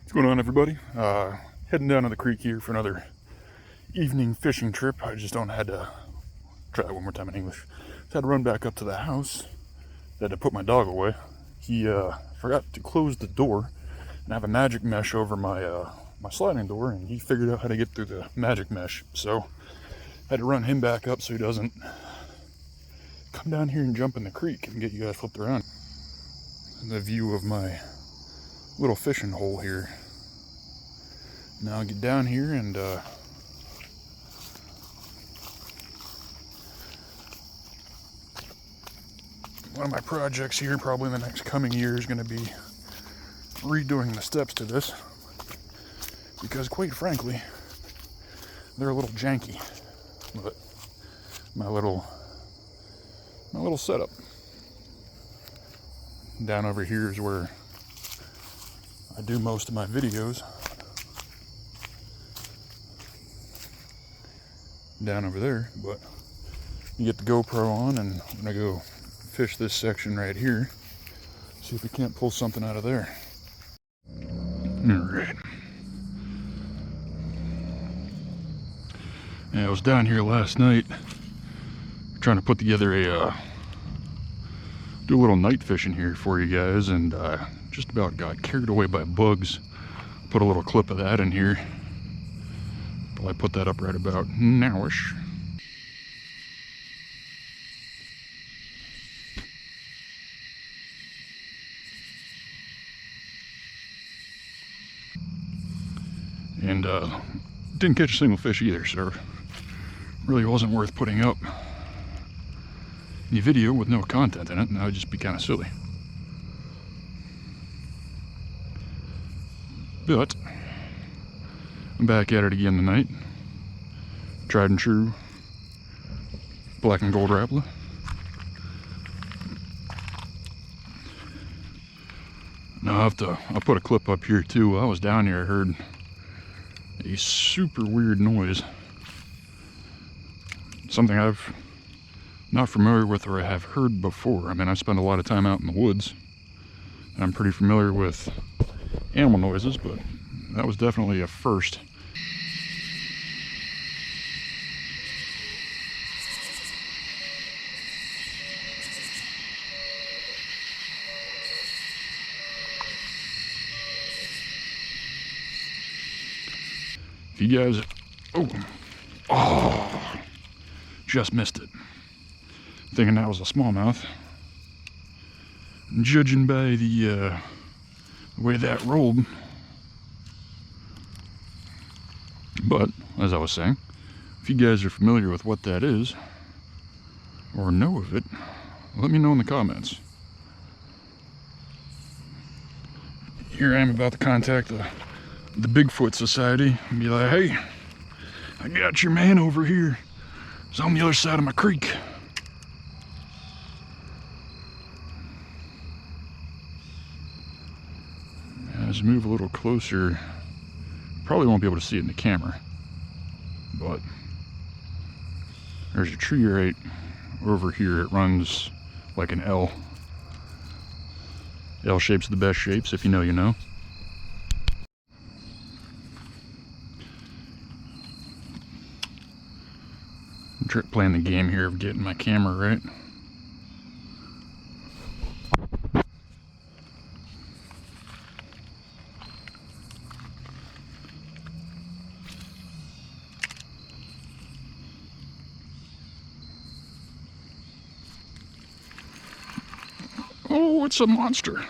What's going on, everybody? Heading down to the creek here for another evening fishing trip. I just had to try that one more time in English. Just had to run back up to the house. Had to put my dog away. He forgot to close the door and have a magic mesh over my my sliding door, and he figured out how to get through the magic mesh. So I had to run him back up so he doesn't come down here and jump in the creek and get you guys flipped around. The view of my little fishing hole here. Now I'll get down here and one of my projects here probably in the next coming year is going to be redoing the steps to this, because quite frankly they're a little janky. But my little setup down over here is where I do most of my videos. Down over there, but you get the GoPro on, and I'm gonna go fish this section right here, see if we can't pull something out of there. Alright. Yeah, I was down here last night trying to put together do a little night fishing here for you guys, and just about got carried away by bugs. Put a little clip of that in here. I put that up right about nowish. And didn't catch a single fish either, so really wasn't worth putting up the video with no content in it, and that would just be kind of silly. But I'm back at it again tonight. Tried and true black and gold rapala. Now I'll put a clip up here too. While I was down here, I heard a super weird noise. Something I've not familiar with or I have heard before. I mean, I spend a lot of time out in the woods. I'm pretty familiar with animal noises, but that was definitely a first. If you guys, oh, just missed it. Thinking that was a smallmouth. Judging by the way that rolled. But, as I was saying, if you guys are familiar with what that is, or know of it, let me know in the comments. Here I am about to contact the Bigfoot Society and be like, hey, I got your man over here. He's on the other side of my creek. As I move a little closer, probably won't be able to see it in the camera, but there's a tree right over here. It runs like an L. L shape's the best shapes, if you know, you know. I'm playing the game here of getting my camera right. Oh, it's a monster.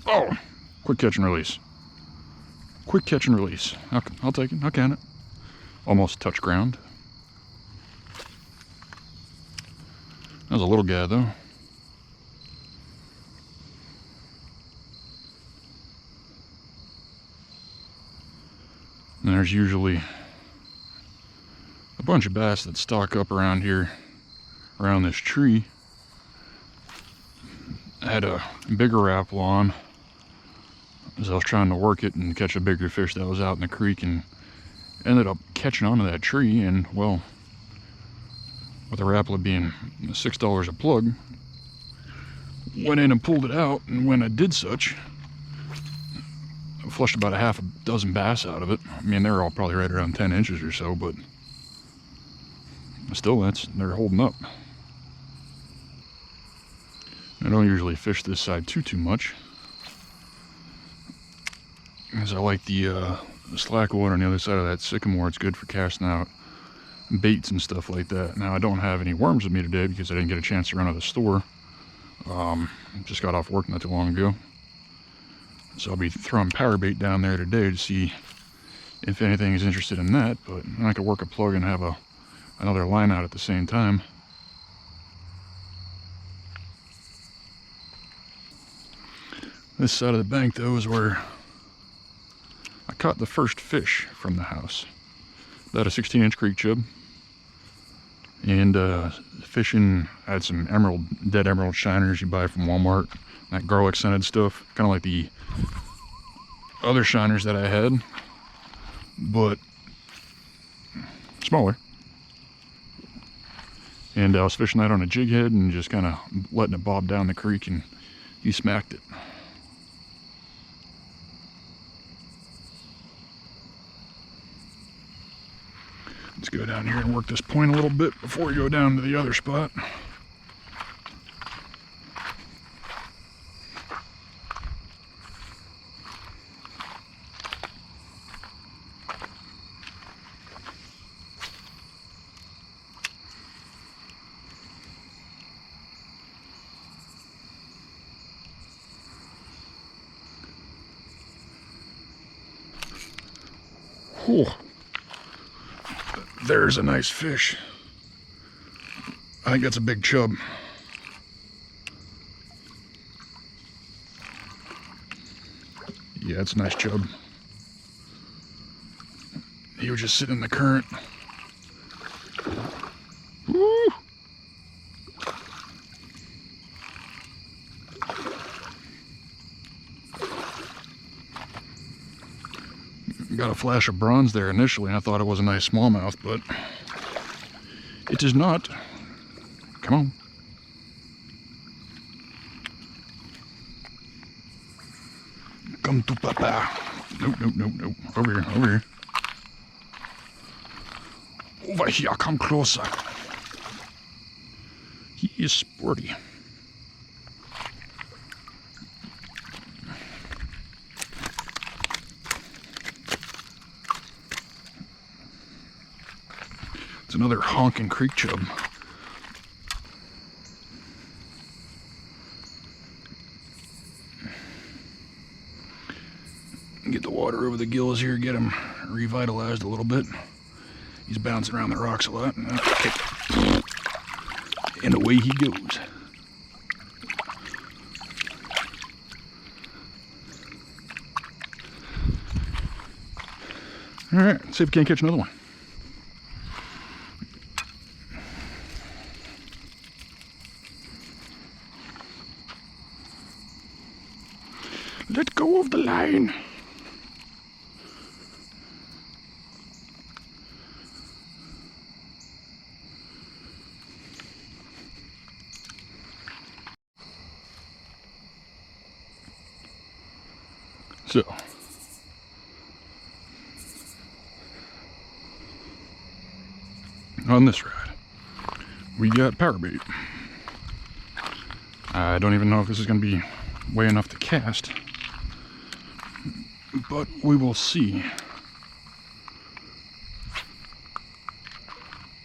Oh, quick catch and release. Quick catch and release. I'll take it. I'll can it. Almost touch ground. That was a little guy though. And there's usually a bunch of bass that stalk up around here, around this tree. I had a bigger rapala on as I was trying to work it and catch a bigger fish that was out in the creek, and ended up catching onto that tree. And well, with the rapala being $6 a plug, went in and pulled it out, and when I did such, flushed about a half a dozen bass out of it. I mean, they're all probably right around 10 inches or so, but still, they're holding up. I don't usually fish this side too much, because I like the slack water on the other side of that sycamore. It's good for casting out baits and stuff like that. Now, I don't have any worms with me today because I didn't get a chance to run to the store. Just got off work not too long ago. So I'll be throwing power bait down there today to see if anything is interested in that. But I could work a plug and have another line out at the same time. This side of the bank, though, is where I caught the first fish from the house. About a 16-inch creek chub. And fishing, I had some dead emerald shiners you buy from Walmart. That garlic scented stuff. Kind of like the other shiners that I had, but smaller. And I was fishing that on a jig head and just kind of letting it bob down the creek, and he smacked it. Let's go down here and work this point a little bit before we go down to the other spot. Oh, there's a nice fish. I think that's a big chub. Yeah, it's a nice chub. He was just sitting in the current. Woo! Got a flash of bronze there initially, and I thought it was a nice smallmouth, but it is not. Come on. Come to Papa. Nope. Over here. Over here, come closer. He is sporty. It's another honking creek chub. Get the water over the gills here, get him revitalized a little bit. He's bouncing around the rocks a lot. Okay. And away he goes. All right, see if we can't catch another one. Let go of the line. So, on this ride, we got power bait. I don't even know if this is going to be way enough to cast, but we will see.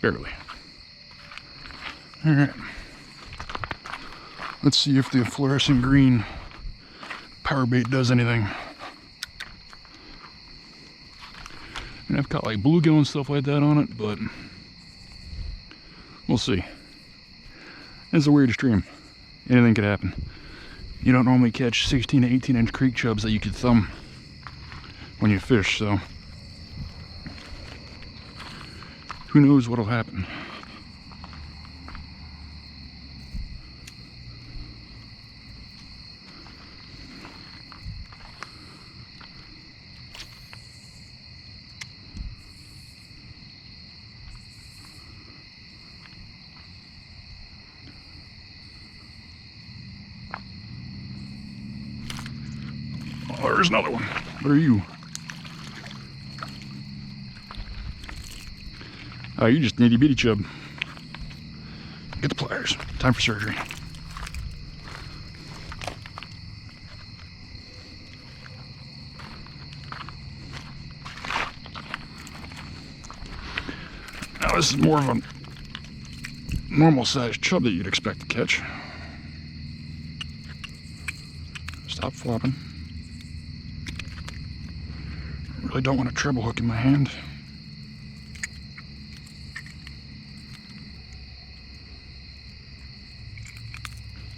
Barely. Alright. Let's see if the fluorescent green power bait does anything. And I've got like bluegill and stuff like that on it, but we'll see. It's a weird stream. Anything could happen. You don't normally catch 16 to 18 inch creek chubs that you could thumb when you fish, so who knows what'll happen. Oh, there's another one. What are you? Oh, you're just an itty bitty chub. Get the pliers. Time for surgery. Now this is more of a normal sized chub that you'd expect to catch. Stop flopping. Really don't want a treble hook in my hand.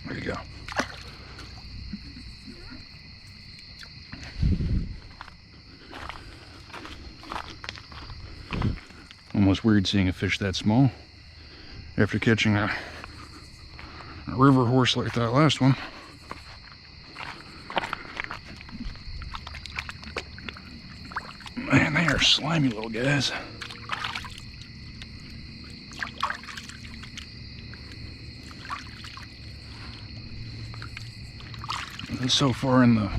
There you go. Almost weird seeing a fish that small after catching a river horse like that last one. Man, they are slimy little guys. And so far in the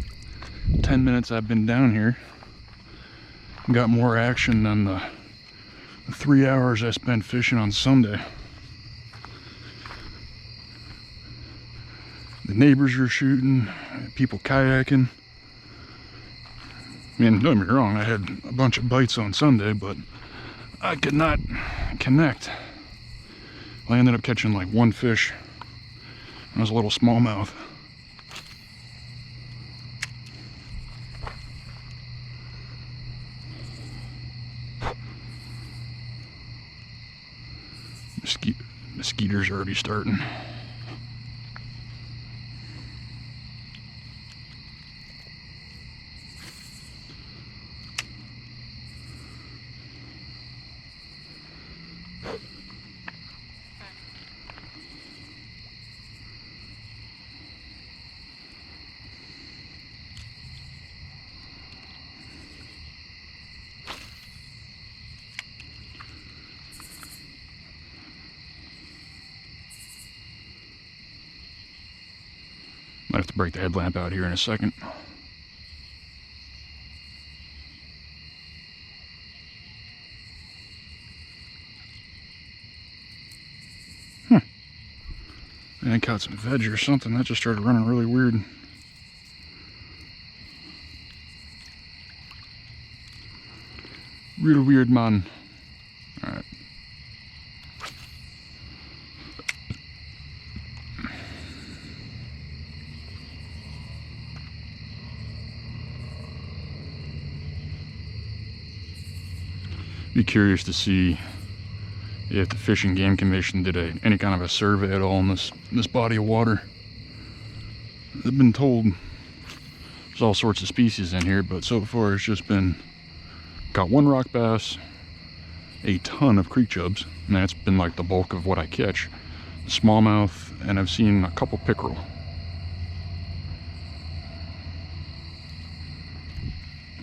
10 minutes I've been down here, got more action than the 3 hours I spent fishing on Sunday. The neighbors are shooting, people kayaking. I mean, don't get me wrong, I had a bunch of bites on Sunday, but I could not connect. I ended up catching like one fish. It was a little smallmouth. Mosquitoes are already starting. Might have to break the headlamp out here in a second. And I caught some veg or something. That just started running really weird. Real weird, man. Alright. Be curious to see if the Fish and Game Commission did any kind of a survey at all in this body of water. They've been told there's all sorts of species in here, but so far it's just been got one rock bass, a ton of creek chubs, and that's been like the bulk of what I catch. Smallmouth, and I've seen a couple pickerel.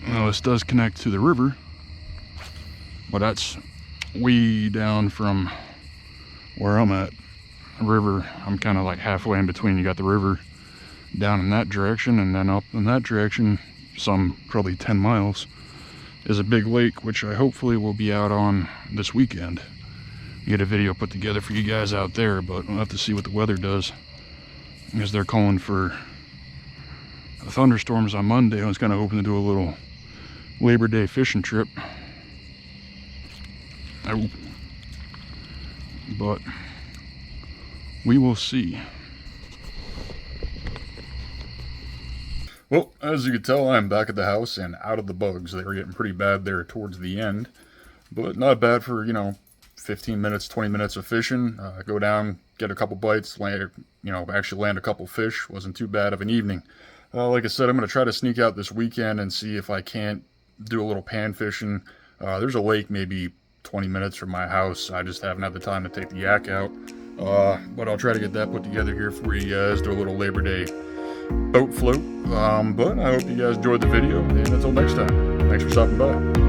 Now this does connect to the river, but that's way down from where I'm at. The river, I'm kind of like halfway in between. You got the river down in that direction, and then up in that direction, some probably 10 miles, is a big lake, which I hopefully will be out on this weekend. Get a video put together for you guys out there, but we'll have to see what the weather does, because they're calling for thunderstorms on Monday. I was kind of hoping to do a little Labor Day fishing trip. But we will see. Well, as you can tell, I'm back at the house and out of the bugs. They were getting pretty bad there towards the end, but not bad for, 15 minutes, 20 minutes of fishing. Go down, get a couple bites, land, actually land a couple fish. Wasn't too bad of an evening. Like I said, I'm going to try to sneak out this weekend and see if I can't do a little pan fishing. There's a lake maybe 20 minutes from my house. I just haven't had the time to take the yak out. But I'll try to get that put together here for you guys, do a little Labor Day boat float. But I hope you guys enjoyed the video, and until next time, thanks for stopping by.